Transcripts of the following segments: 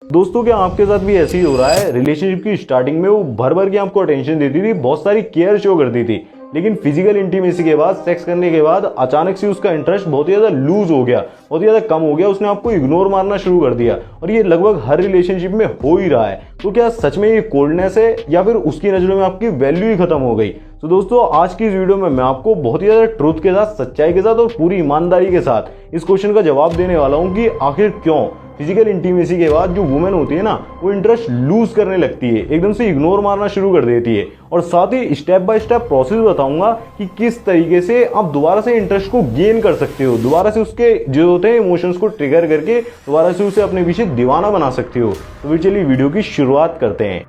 दोस्तों क्या आपके साथ भी ऐसे ही हो रहा है? रिलेशनशिप की स्टार्टिंग में वो भर भर के आपको अटेंशन देती थी, बहुत सारी केयर शो करती थी, लेकिन फिजिकल इंटीमेसी के बाद, सेक्स करने के बाद अचानक से उसका इंटरेस्ट बहुत ही ज्यादा लूज हो गया, बहुत ही ज्यादा कम हो गया, उसने आपको इग्नोर मारना शुरू कर दिया। और ये लगभग हर रिलेशनशिप में हो ही रहा है। तो क्या सच में ये कोल्डनेस है या फिर उसकी नजरों में आपकी वैल्यू ही खत्म हो गई? तो दोस्तों आज की इस वीडियो में मैं आपको बहुत ही ज्यादा ट्रूथ के साथ, सच्चाई के साथ और पूरी ईमानदारी के साथ इस क्वेश्चन का जवाब देने वाला हूं कि आखिर क्यों फिजिकल इंटीमेसी के बाद जो वुमेन होती है ना, वो इंटरेस्ट लूज करने लगती है, एकदम से इग्नोर मारना शुरू कर देती है। और साथ ही स्टेप बाय स्टेप प्रोसेस बताऊंगा कि किस तरीके से आप दोबारा से इंटरेस्ट को गेन कर सकते हो, दोबारा से उसके जो होते हैं इमोशंस को ट्रिगर करके दोबारा से उसे अपने पीछे दीवाना बना सकते हो। तो फिर चलिए वीडियो की शुरुआत करते हैं।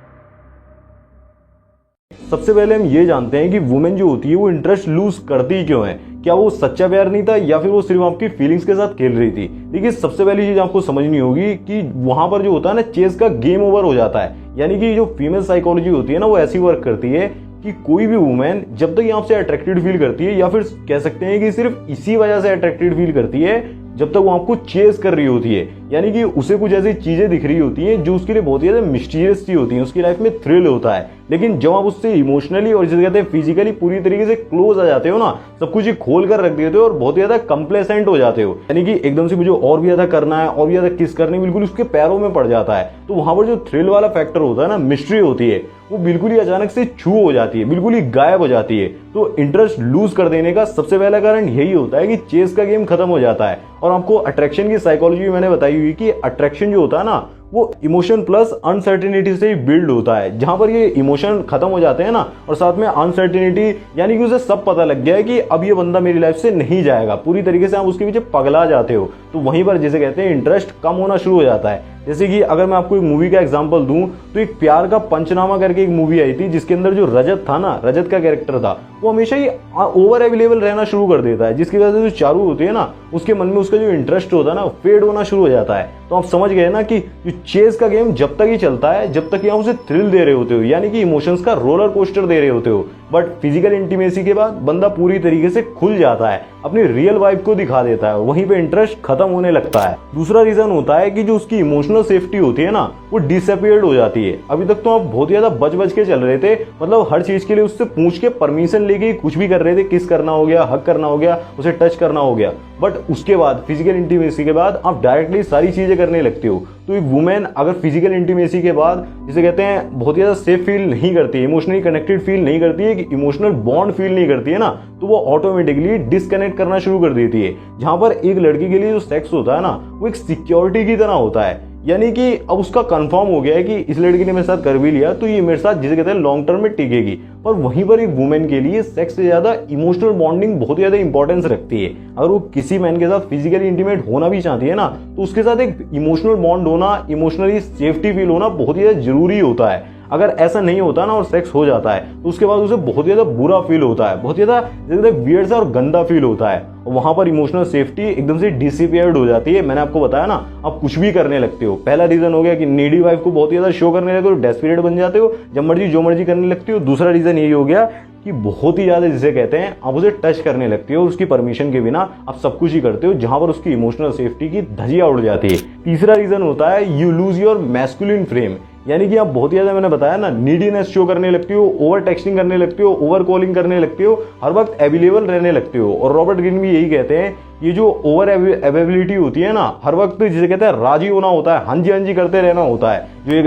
सबसे पहले हम ये जानते हैं कि वुमेन जो होती है वो इंटरेस्ट लूज करती क्यों है। क्या वो सच्चा प्यार नहीं था या फिर वो सिर्फ आपकी फीलिंग्स के साथ खेल रही थी? देखिए सबसे पहली चीज आपको समझनी होगी कि वहां पर जो होता है ना, चेस का गेम ओवर हो जाता है। यानी कि जो फीमेल साइकोलॉजी होती है ना, वो ऐसी वर्क करती है कि कोई भी वुमेन जब तक आपसे अट्रैक्टेड फील करती है, या फिर कह सकते हैं कि सिर्फ इसी वजह से अट्रैक्टेड फील करती है जब तक वो आपको चेस कर रही होती है। यानी कि उसे कुछ ऐसी चीजें दिख रही होती हैं जो उसके लिए बहुत ही ज्यादा मिस्टीरियस सी होती हैं, उसकी लाइफ में थ्रिल होता है। लेकिन जब आप उससे इमोशनली और जिसे कहते हैं फिजिकली पूरी तरीके से क्लोज आ जाते हो ना, सब कुछ ही खोल कर रख देते हो और बहुत ही ज्यादा कंप्लेसेंट हो जाते हो, यानी कि एकदम से मुझे और भी ज्यादा करना है, और भी ज्यादा किस करनी, बिल्कुल उसके पैरों में पड़ जाता है। तो वहां पर जो थ्रिल वाला फैक्टर होता है ना, मिस्ट्री होती है, वो बिल्कुल ही अचानक से छू हो जाती है, बिल्कुल ही गायब हो जाती है। तो इंटरेस्ट लूज कर देने का सबसे पहला कारण यही होता है कि चेस का गेम खत्म हो जाता है। और आपको अट्रैक्शन की साइकोलॉजी मैंने बताई हुई कि अट्रैक्शन जो होता है ना, वो इमोशन प्लस अनसर्टेनिटी से ही बिल्ड होता है। जहां पर ये इमोशन खत्म हो जाते हैं ना, और साथ में अनसर्टेनिटी, यानी कि उसे सब पता लग गया है कि अब ये बंदा मेरी लाइफ से नहीं जाएगा, पूरी तरीके से आप उसके पीछे पगला जाते हो, तो वहीं पर जिसे कहते हैं इंटरेस्ट कम होना शुरू हो जाता है। जैसे कि अगर मैं आपको एक मूवी का एग्जांपल दूं, तो एक प्यार का पंचनामा करके एक मूवी आई थी, जिसके अंदर जो रजत था ना, रजत का कैरेक्टर था, वो हमेशा ही ओवर अवेलेबल रहना शुरू कर देता है, जिसकी वजह से जो चारू होती है ना, उसके मन में उसका जो इंटरेस्ट होता है ना, फेड होना शुरू हो जाता है। तो आप समझ गए ना कि जो चेस का गेम जब तक ही चलता है, जब तक आप उसे थ्रिल दे रहे होते हो, यानी कि इमोशंस का रोलर कोस्टर दे रहे होते हो, बट फिजिकल इंटीमेसी के बाद बंदा पूरी तरीके से खुल जाता है, अपनी रियल वाइब को दिखा देता है, वहीं पे इंटरेस्ट खत्म होने लगता है। दूसरा रीजन होता है कि जो उसकी इमोशनल सेफ्टी होती है ना, वो डिसअपियर्ड हो जाती है। अभी तक तो आप बहुत ज्यादा बच के चल रहे थे, मतलब हर चीज के लिए उससे पूछ के परमिशन लेके कुछ भी कर रहे थे, किस करना हो गया, हक करना हो गया, उसे टच करना हो गया, बट उसके बाद फिजिकल इंटीमेसी के बाद आप डायरेक्टली सारी चीजें करने लगते हो। तो एक वुमेन अगर फिजिकल इंटीमेसी के बाद, जिसे कहते हैं, बहुत ज्यादा सेफ फील नहीं करती है, इमोशनली कनेक्टेड फील नहीं करती है, कि इमोशनल बॉन्ड फील नहीं करती है ना, तो वो ऑटोमेटिकली डिस्कनेक्ट करना शुरू कर देती है। जहां पर एक लड़की के लिए जो सेक्स होता है ना, वो एक सिक्योरिटी की तरह होता है, यानी कि अब उसका कंफर्म हो गया है कि इस लड़की ने मेरे साथ कर भी लिया तो ये मेरे साथ, जिसे कहते हैं, लॉन्ग टर्म में टिकेगी। पर वहीं पर एक वुमेन के लिए सेक्स से ज्यादा इमोशनल बॉन्डिंग बहुत ज्यादा इंपॉर्टेंस रखती है। अगर वो किसी मैन के साथ फिजिकली इंटीमेट होना भी चाहती है ना, तो उसके साथ एक इमोशनल बॉन्ड होना, इमोशनली सेफ्टी फील होना बहुत ज्यादा जरूरी होता है। अगर ऐसा नहीं होता ना और सेक्स हो जाता है, तो उसके बाद उसे बहुत ज्यादा बुरा फील होता है, बहुत ज्यादा वियर्ड सा और गंदा फील होता है, और वहां पर इमोशनल सेफ्टी एकदम से डिसअपियर्ड हो जाती है। मैंने आपको बताया ना, आप कुछ भी करने लगते हो। पहला रीजन हो गया कि नीडी वाइफ को बहुत ज्यादा शो करने लगते हो, डेस्परेट बन जाते हो, जब मर्जी जो मर्जी करने लगते हो। दूसरा रीजन यही हो गया कि बहुत ही ज्यादा, जिसे कहते हैं, आप उसे टच करने लगते हो, उसकी परमिशन के बिना आप सब कुछ ही करते हो, जहां पर उसकी इमोशनल सेफ्टी की धज्जियां उड़ जाती है। तीसरा रीजन होता है you lose your masculine frame, यानी कि आप बहुत ज्यादा, मैंने बताया ना, नीडीनेस शो करने लगती हो, ओवर टेक्सटिंग करने लगते हो, ओवर कॉलिंग करने लगते हो, हर वक्त अवेलेबल रहने लगते हो। और रॉबर्ट ग्रीन भी यही कहते हैं, ये जो ओवर अवेलेबिलिटी होती है ना, हर वक्त जिसे कहते हैं राजी होना होता है, हाँ जी करते रहना होता है, जो एक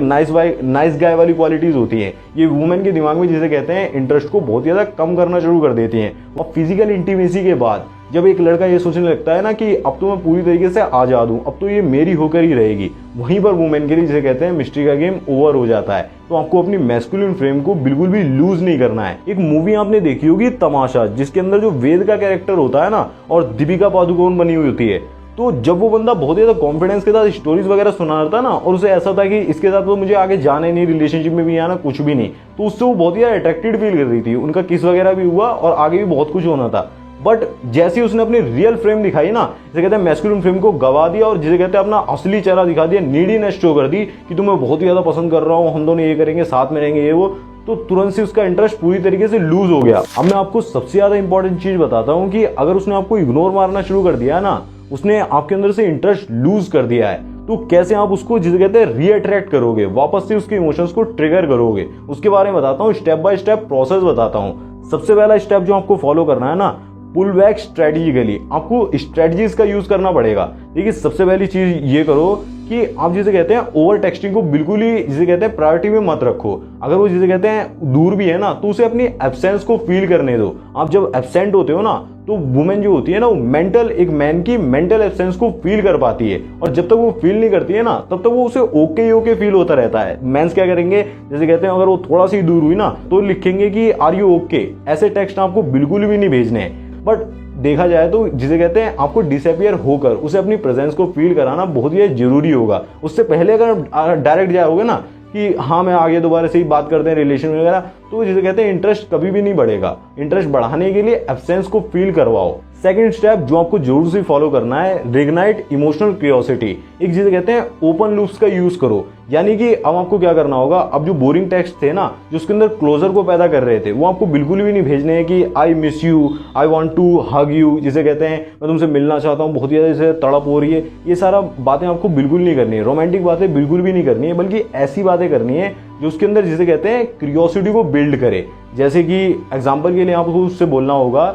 नाइस गाय वाली क्वालिटीज होती हैं, ये वुमेन के दिमाग में, जिसे कहते हैं, इंटरेस्ट को बहुत ज्यादा कम करना शुरू कर देती हैं। और फिजिकल इंटीमेसी के बाद जब एक लड़का ये सोचने लगता है ना कि अब तो मैं पूरी तरीके से आजाद हूं, अब तो ये मेरी होकर ही रहेगी, वहीं पर वुमेन के लिए, जिसे कहते हैं, मिस्ट्री का गेम ओवर हो जाता है। तो आपको अपनी मैस्कुलिन फ्रेम को बिल्कुल भी लूज नहीं करना है। एक मूवी आपने देखी होगी तमाशा, जिसके अंदर जो वेद का कैरेक्टर होता है ना, और दीपिका पादुकोण बनी हुई होती है, तो जब वो बंदा बहुत ज्यादा कॉन्फिडेंस के साथ स्टोरीज वगैरह सुना रहा था ना, और उसे ऐसा था कि इसके साथ तो मुझे आगे जाने नहीं, रिलेशनशिप में भी आना, कुछ भी नहीं, तो उससे वो बहुत ज्यादा अट्रैक्टेड फील कर रही थी, उनका किस वगैरह भी हुआ और आगे भी बहुत कुछ होना था। बट जैसे ही उसने अपनी रियल फ्रेम दिखाई ना, जिसे कहते हैं मैस्कुलिन फ्रेम को गवा दिया, और जिसे कहते हैं अपना असली चेहरा दिखा दिया, नीडीनेस शो कर दी कि तुम्हें बहुत ही ज्यादा पसंद कर रहा हूँ, हम दोनों ये करेंगे, साथ में रहेंगे, ये वो, तो तुरंत से उसका इंटरेस्ट पूरी तरीके से लूज हो गया। अब मैं आपको सबसे ज्यादा इंपॉर्टेंट चीज बताता हूँ कि अगर उसने आपको इग्नोर मारना शुरू कर दिया ना, उसने आपके अंदर से इंटरेस्ट लूज कर दिया है, तो कैसे आप उसको जिसे कहते हैं रीअट्रैक्ट करोगे, वापस से उसके इमोशंस को ट्रिगर करोगे, उसके बारे में बताता हूँ, स्टेप बाय स्टेप प्रोसेस बताता हूँ। सबसे पहला स्टेप जो आपको फॉलो करना है ना, पुल बैक स्ट्रेटेजिकली, आपको स्ट्रेटजीज का यूज करना पड़ेगा। देखिए सबसे पहली चीज ये करो कि आप जिसे कहते हैं ओवर टेक्सटिंग को बिल्कुल ही जिसे कहते हैं प्रायोरिटी में मत रखो। अगर वो जिसे कहते हैं दूर भी है ना, तो उसे अपनी एब्सेंस को फील करने दो। आप जब एब्सेंट होते हो ना, तो वुमेन जो होती है ना, वो मेंटल, एक मैन की मेंटल एब्सेंस को फील कर पाती है, और जब तक वो फील नहीं करती है ना, तब तक वो उसे ओके ओके फील होता रहता है। मेंस क्या करेंगे, जैसे कहते हैं अगर वो थोड़ा सी दूर हुई ना, तो लिखेंगे कि आर यू ओके। ऐसे टेक्स्ट आपको बिल्कुल भी नहीं भेजने हैं। बट देखा जाए तो जिसे कहते हैं आपको डिसअपियर होकर उसे अपनी प्रेजेंस को फील कराना बहुत ही जरूरी होगा। उससे पहले अगर डायरेक्ट जाओगे ना कि हाँ मैं आगे दोबारा से ही बात करते हैं रिलेशन वगैरह, तो जिसे कहते हैं इंटरेस्ट कभी भी नहीं बढ़ेगा। इंटरेस्ट बढ़ाने के लिए एब्सेंस को फील करवाओ। सेकंड स्टेप जो आपको जरूर से फॉलो करना है, रिग्नाइट इमोशनल क्यूरियोसिटी। एक जिसे कहते हैं ओपन लूप्स का यूज करो। यानी कि अब आपको क्या करना होगा, अब जो बोरिंग टेक्स्ट थे ना, जो उसके अंदर क्लोजर को पैदा कर रहे थे, वो आपको बिल्कुल भी नहीं भेजने हैं कि I miss you, I want to hug you, जिसे कहते हैं मैं तुमसे मिलना चाहता हूँ, बहुत ज्यादा जैसे तड़प हो रही है। ये सारा बातें आपको बिल्कुल नहीं करनी है, रोमांटिक बातें बिल्कुल भी नहीं करनी है, बल्कि ऐसी बातें करनी है जो उसके अंदर जिसे कहते हैं क्यूरियोसिटी को बिल्ड करे। जैसे कि एग्जाम्पल के लिए आपको उससे बोलना होगा,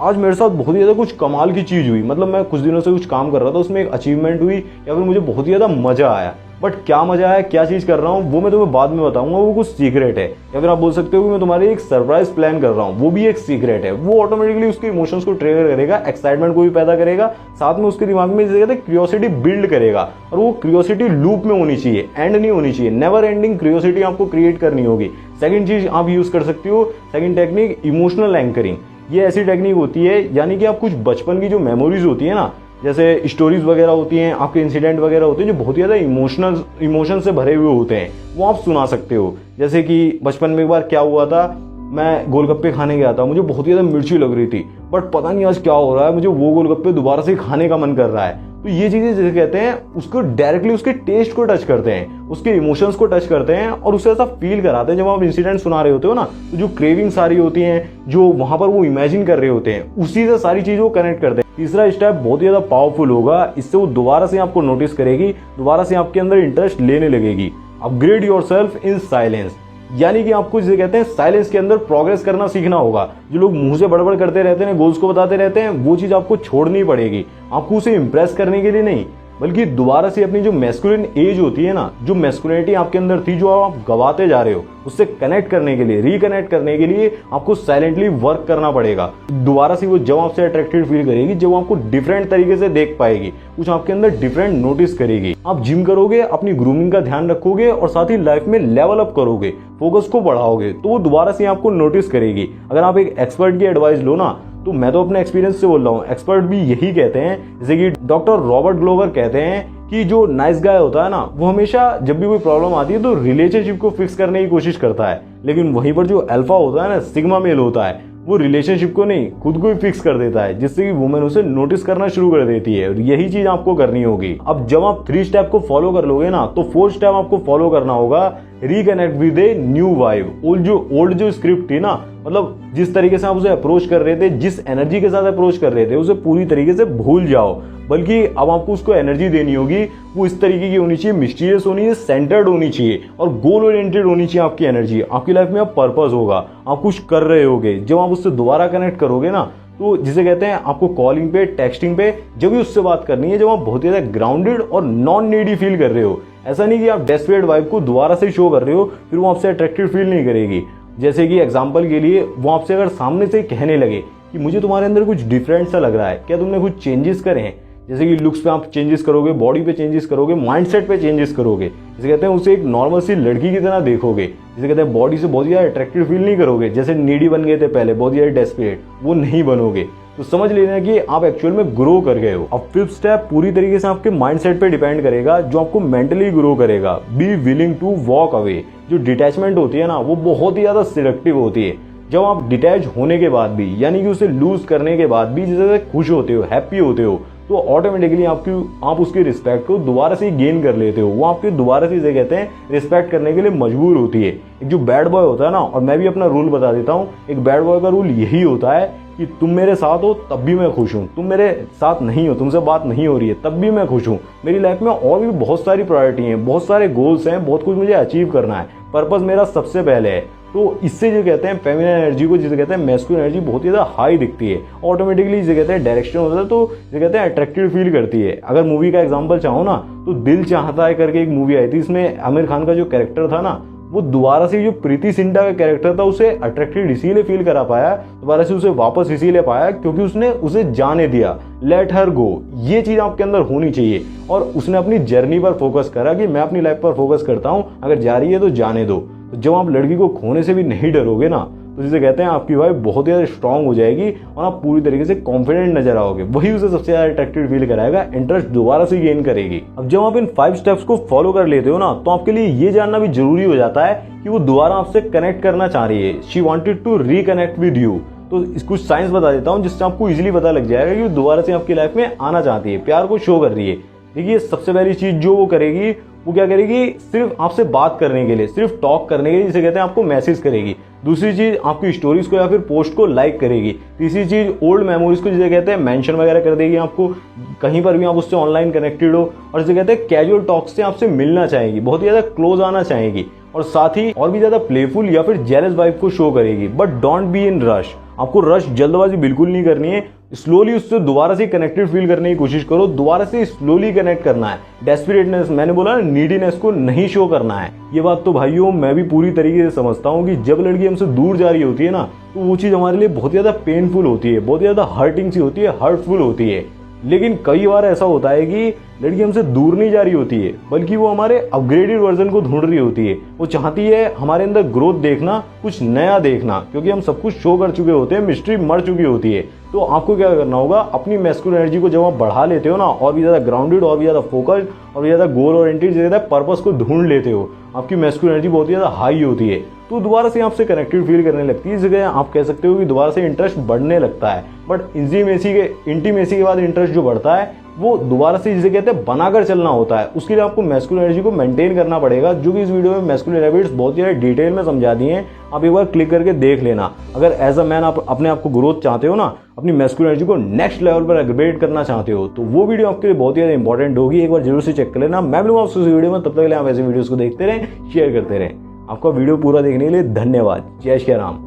आज मेरे साथ बहुत ही ज़्यादा कुछ कमाल की चीज़ हुई, मतलब मैं कुछ दिनों से कुछ काम कर रहा था, उसमें एक अचीवमेंट हुई, या फिर मुझे बहुत ही ज़्यादा मज़ा आया। बट क्या मज़ा आया, क्या चीज़ कर रहा हूँ, वो मैं तुम्हें बाद में बताऊंगा, वो कुछ सीक्रेट है। या फिर आप बोल सकते हो कि मैं तुम्हारे एक सरप्राइज प्लान कर रहा हूँ, वो भी एक सीक्रेट है। वो ऑटोमेटिकली उसके इमोशंस को ट्रिगर करेगा, एक्साइटमेंट को भी पैदा करेगा, साथ में उसके दिमाग में जिसे कहते हैं क्यूरियोसिटी बिल्ड करेगा। और वो क्यूरियोसिटी लूप में होनी चाहिए, एंड नहीं होनी चाहिए। नेवर एंडिंग क्यूरियोसिटी आपको क्रिएट करनी होगी। सेकंड चीज आप यूज कर सकती हो, सेकंड टेक्निक, इमोशनल एंकरिंग। ये ऐसी टेक्निक होती है, यानी कि आप कुछ बचपन की जो मेमोरीज होती है ना, जैसे स्टोरीज वगैरह होती हैं, आपके इंसिडेंट वगैरह होते हैं जो बहुत ही ज़्यादा इमोशन से भरे हुए होते हैं, वो आप सुना सकते हो। जैसे कि बचपन में एक बार क्या हुआ था, मैं गोलगप्पे खाने गया था, मुझे बहुत ही ज़्यादा मिर्ची लग रही थी, बट पता नहीं आज क्या हो रहा है, मुझे वो गोलगप्पे दोबारा से खाने का मन कर रहा है। तो ये चीज़ें जैसे कहते हैं, उसको डायरेक्टली उसके टेस्ट को टच करते हैं, उसके इमोशंस को टच करते हैं, और उसे ऐसा फील कराते हैं। जब आप इंसिडेंट सुना रहे होते हो ना, तो जो क्रेविंग सारी होती हैं, जो वहां पर वो इमेजिन कर रहे होते हैं, उसी से सारी चीज़ों को कनेक्ट करते हैं। तीसरा स्टेप बहुत ही ज़्यादा पावरफुल होगा, इससे वो दोबारा से आपको नोटिस करेगी, दोबारा से आपके अंदर इंटरेस्ट लेने लगेगी। Upgrade yourself in silence. यानी कि आपको जिसे कहते हैं साइलेंस के अंदर प्रोग्रेस करना सीखना होगा। जो लोग मुंह से बड़बड़ करते रहते हैं, गोल्स को बताते रहते हैं, वो चीज आपको छोड़नी पड़ेगी। आपको उसे इंप्रेस करने के लिए नहीं, बल्कि दोबारा से अपनी जो मैस्कुलिन एज होती है ना, जो मैस्कुलिनिटी आपके अंदर थी, जो आप गवाते जा रहे हो, उससे कनेक्ट करने के लिए, रिकनेक्ट करने के लिए आपको साइलेंटली वर्क करना पड़ेगा। दोबारा से वो जब आपसे अट्रैक्टेड फील करेगी, जब आपको डिफरेंट तरीके से देख पाएगी, कुछ आपके अंदर डिफरेंट नोटिस करेगी। आप जिम करोगे, अपनी ग्रूमिंग का ध्यान रखोगे, और साथ ही लाइफ में लेवल अप करोगे, फोकस को बढ़ाओगे, तो वो दोबारा से आपको नोटिस करेगी। अगर आप एक एक्सपर्ट की एडवाइस लो ना, तो मैं तो अपने एक्सपीरियंस से बोल रहा हूँ, एक्सपर्ट भी यही कहते हैं, जैसे कि डॉक्टर रॉबर्ट ग्लोवर कहते हैं कि जो नाइस गाय होता है ना, वो हमेशा जब भी कोई प्रॉब्लम आती है तो रिलेशनशिप को फिक्स करने की कोशिश करता है, लेकिन वहीं पर जो अल्फा होता है ना, सिग्मा मेल होता है, वो रिलेशनशिप को नहीं, खुद को ही फिक्स कर देता है, जिससे कि वुमेन उसे नोटिस करना शुरू कर देती है। और यही चीज आपको करनी होगी। अब जब आप 3 स्टेप को फॉलो कर लोगे ना, तो 4th स्टेप आपको फॉलो करना होगा, reconnect with a new vibe. Old जो स्क्रिप्ट थी ना, मतलब जिस तरीके से आप उसे अप्रोच कर रहे थे, जिस एनर्जी के साथ अप्रोच कर रहे थे, उसे पूरी तरीके से भूल जाओ। बल्कि अब आपको उसको एनर्जी देनी होगी, वो इस तरीके की होनी चाहिए, मिस्टीरियस होनी चाहिए, सेंटर्ड होनी चाहिए, और गोल ओरिएंटेड होनी चाहिए आपकी एनर्जी। आपकी लाइफ में अब पर्पस होगा, आप कुछ कर रहे होगे। जब आप उससे दोबारा कनेक्ट करोगे ना, तो जिसे कहते हैं आपको कॉलिंग पे, टेक्सटिंग पे जब भी उससे बात करनी है, जब आप बहुत ज़्यादा ग्राउंडेड और नॉन नीडी फील कर रहे हो। ऐसा नहीं कि आप डेस्परेट वाइब को दोबारा से शो कर रहे हो, फिर वो आपसे अट्रैक्टिव फील नहीं करेगी। जैसे कि एग्जांपल के लिए, वो आपसे अगर सामने से कहने लगे कि मुझे तुम्हारे अंदर कुछ डिफरेंट सा लग रहा है, क्या तुमने कुछ चेंजेस करे हैं, जैसे कि लुक्स पे आप चेंजेस करोगे, बॉडी पे चेंजेस करोगे, माइंडसेट पे चेंजेस करोगे, जैसे कहते हैं उसे एक नॉर्मल सी लड़की की तरह देखोगे, जैसे कहते हैं बॉडी से बहुत ज़्यादा अट्रैक्टिव फील नहीं करोगे, जैसे नीडी बन गए थे पहले, बहुत ज़्यादा डेस्परेट, वो नहीं बनोगे, तो समझ लेना कि आप एक्चुअल में ग्रो कर गए हो। अब 5th स्टेप पूरी तरीके से आपके माइंडसेट पे डिपेंड करेगा, जो आपको मेंटली ग्रो करेगा। Be willing to walk away. जो डिटैचमेंट होती है ना, वो बहुत ही ज़्यादा सिलेक्टिव होती है। जब आप डिटैच होने के बाद भी, यानी कि उसे लूज करने के बाद भी जैसे खुश होते हो, हैप्पी होते हो, तो ऑटोमेटिकली आप उसकी रिस्पेक्ट को दोबारा से गेन कर लेते हो। वो आपके दोबारा से कहते हैं रिस्पेक्ट करने के लिए मजबूर होती है। एक जो बैड बॉय होता है ना, और मैं भी अपना रूल बता देता हूँ, एक बैड बॉय का रूल यही होता है कि तुम मेरे साथ हो तब भी मैं खुश हूँ, तुम मेरे साथ नहीं हो, तुमसे बात नहीं हो रही है तब भी मैं खुश हूँ, मेरी लाइफ में और भी बहुत सारी प्रायोरिटी हैं, बहुत सारे गोल्स हैं, बहुत कुछ मुझे अचीव करना है, पर्पस मेरा सबसे पहले है। तो इससे जो कहते हैं फेमिनिन एनर्जी को, जिसे कहते हैं मैस्कुलिन एनर्जी, बहुत ही ज़्यादा हाई दिखती है, ऑटोमेटिकली जिसे कहते हैं डायरेक्शन होता है, तो जिसे कहते हैं अट्रैक्टिव फील करती है। अगर मूवी का एग्जांपल चाहो ना तो दिल चाहता है करके एक मूवी आई थी, इसमें आमिर खान का जो कैरेक्टर था ना, वो दोबारा से जो प्रीति जिंटा का कैरेक्टर था उसे अट्रैक्टिव इसीलिए फील करा पाया, दोबारा से उसे वापस इसीलिए पाया क्योंकि उसने उसे जाने दिया, लेट हर गो। ये चीज़ आपके अंदर होनी चाहिए और उसने अपनी जर्नी पर फोकस करा कि मैं अपनी लाइफ पर फोकस करता हूँ, अगर जा रही है तो जाने दो। तो जब आप लड़की को खोने से भी नहीं डरोगे ना, तो जिसे कहते हैं आपकी वाइफ बहुत ज़्यादा स्ट्रांग हो जाएगी और आप पूरी तरीके से कॉन्फिडेंट नजर आओगे, वही उसे सबसे ज़्यादा अट्रैक्टिव फील कराएगा, इंटरेस्ट दोबारा से गेन करेगी। अब जब आप इन 5 स्टेप्स को फॉलो कर लेते हो ना, तो आपके लिए ये जानना भी जरूरी हो जाता है कि वो दोबारा आपसे कनेक्ट करना चाह रही है, she wanted to reconnect with you. तो कुछ साइंस बता देता हूँ जिससे आपको इजिली पता लग जाएगा कि वो दोबारा से आपकी लाइफ में आना चाहती है, प्यार को शो कर रही है। देखिए सबसे पहली चीज जो वो करेगी, वो क्या करेगी, सिर्फ आपसे बात करने के लिए, सिर्फ टॉक करने के लिए, जिसे कहते हैं आपको मैसेज करेगी। दूसरी चीज आपकी स्टोरीज को या फिर पोस्ट को लाइक करेगी। तीसरी चीज ओल्ड मेमोरीज को, जिसे कहते हैं मेंशन वगैरह कर देगी आपको, कहीं पर भी आप उससे ऑनलाइन कनेक्टेड हो, और जिसे कहते हैं कैजुअल टॉक से आपसे मिलना चाहेगी, बहुत ही ज्यादा क्लोज आना चाहेगी, और साथ ही और भी ज्यादा प्लेफुल या फिर जेलस वाइब को शो करेगी। But don't be in rush, आपको रश जल्दबाजी बिल्कुल नहीं करनी है, स्लोली उससे दोबारा से कनेक्टेड फील करने की कोशिश करो, दोबारा से स्लोली कनेक्ट करना है। डेस्परेटनेस, मैंने बोला ना, नीडीनेस को नहीं शो करना है। ये बात तो भाइयों मैं भी पूरी तरीके से समझता हूँ कि जब लड़की हमसे दूर जा रही होती है ना, तो वो चीज़ हमारे लिए बहुत ज़्यादा पेनफुल होती है, बहुत ज़्यादा हर्टिंग सी होती है, हर्टफुल होती है। लेकिन कई बार ऐसा होता है कि लड़की हमसे दूर नहीं जा रही होती है, बल्कि वो हमारे अपग्रेडेड वर्जन को ढूंढ रही होती है। वो चाहती है हमारे अंदर ग्रोथ देखना, कुछ नया देखना, क्योंकि हम सब कुछ शो कर चुके होते हैं, मिस्ट्री मर चुकी होती है। तो आपको क्या करना होगा, अपनी मैस्कुलिन एनर्जी को जब आप बढ़ा लेते हो ना, और भी ज़्यादा ग्राउंडेड, और भी ज़्यादा फोकस्ड, और भी ज़्यादा गोल ओरिएंटेड, ज़्यादा पर्पस को ढूंढ लेते हो, आपकी मैस्कुलिन एनर्जी बहुत ज़्यादा हाई होती है, तो दोबारा से आपसे कनेक्टेड फील करने लगती है। इस जगह आप कह सकते हो कि दोबारा से इंटरेस्ट बढ़ने लगता है। बट इंटीमेसी के बाद इंटरेस्ट जो बढ़ता है वो दोबारा से जिसे कहते हैं बनाकर चलना होता है। उसके लिए आपको मैस्कुलिन एनर्जी को मेंटेन करना पड़ेगा, जो कि इस वीडियो में मैस्कुलिन हैबिट्स बहुत ही डिटेल में समझा दिए हैं। आप एक बार क्लिक करके देख लेना। अगर एज अ मैन आप अपने आप को ग्रोथ चाहते हो ना, अपनी मैस्कुलिन एनर्जी को नेक्स्ट लेवल पर अपग्रेड करना चाहते हो, तो वो वीडियो आपके लिए बहुत ही ज़्यादा इंपॉर्टेंट होगी। एक बार जरूर से चेक कर लेना। मैं मिलूंगा आपसे उस वीडियो में, तब तक के लिए आप ऐसे वीडियोस को देखते रहें, शेयर करते रहें। आपका वीडियो पूरा देखने के लिए धन्यवाद। जय श्री राम।